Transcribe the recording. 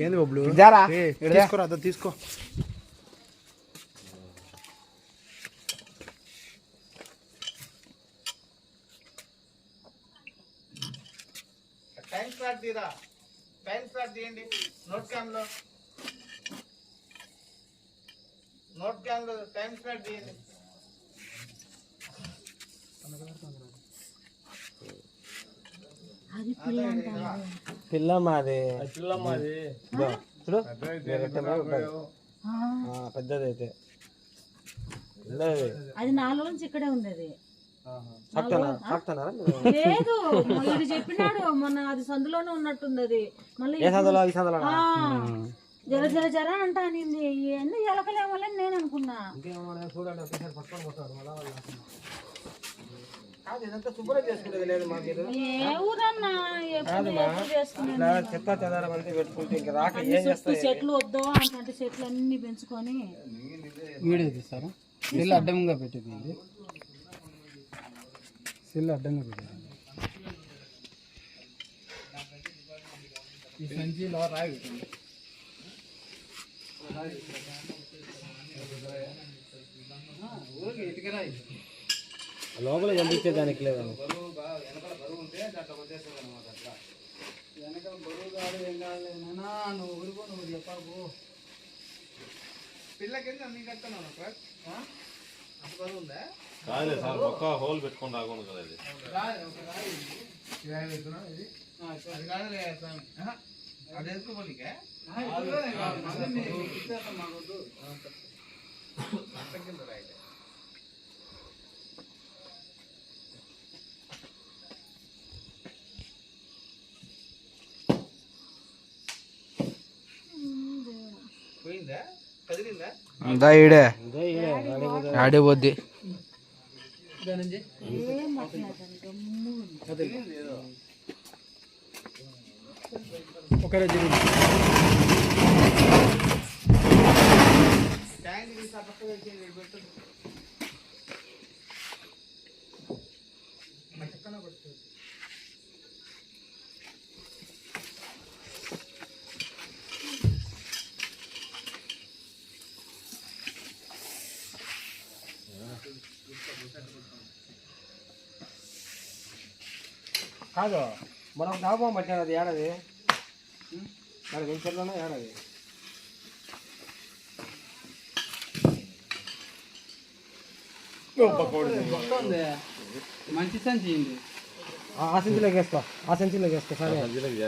ఏంది బొబ్బులు తీసుకోరా అదో తీసుకో. టైం స్టార్ట్ తీరా, టైం స్టార్ట్ తీయండి. నోట్ క్యామ్లో టైం స్టార్ట్ తీయండి. పిల్ల మాది చూడు పెద్దది అయితే అది 4 రోజుల నుంచి ఇక్కడే ఉంది. అది లేదు ఇది చెప్పినాడు మొన్న, అది సందులోనే ఉన్నట్టుంది. అది మళ్ళీ జర జర జర అంటా అనింది. ఎందుకు ఎలకలేమని నేను అనుకున్నా. చెట్లు వద్దు అంటే చెట్లు అన్ని పెంచుకొని వీడియో తీస్తారా? సెల్ అడ్డంగా పెట్టింది, సెల్ అడ్డంగా పెట్టింది. ఈ సంచిలో రాయి పెట్టింది. లోపల పంపించే దానికి లేదని వెనకాల బరువు కాదు ఏం కాదులేనా. నువ్వు ఊరుకో, నువ్వు చెప్పాకు. పిల్లకి అన్ని కట్టాను సార్, అంత బరువు ఉందా? కాదు సార్, ఒక్క హోల్ పెట్టుకొని రాకూడదు కదా. ఇది అది కాదులే స్వామి, అది వేసుకోపోలికే రైట్. పోయిందా, కదిలిందా? అంతా ఈడే ఆడే పోద్ది. ఒకరే జరిగింది. ట్యాంక్ తీసి ఆ పక్కన పెట్టండి, పెట్టండి. పక్కన పెట్టండి. కాదు మనం డాబా పట్టాను. అది ఏడాది మరి వెంచర్లోనే ఏడాది మంచి సంచి. ఆ సంచిలోకి వేసుకో, ఆ సంచిలోకి వేసుకో. సరే సంచిలోకి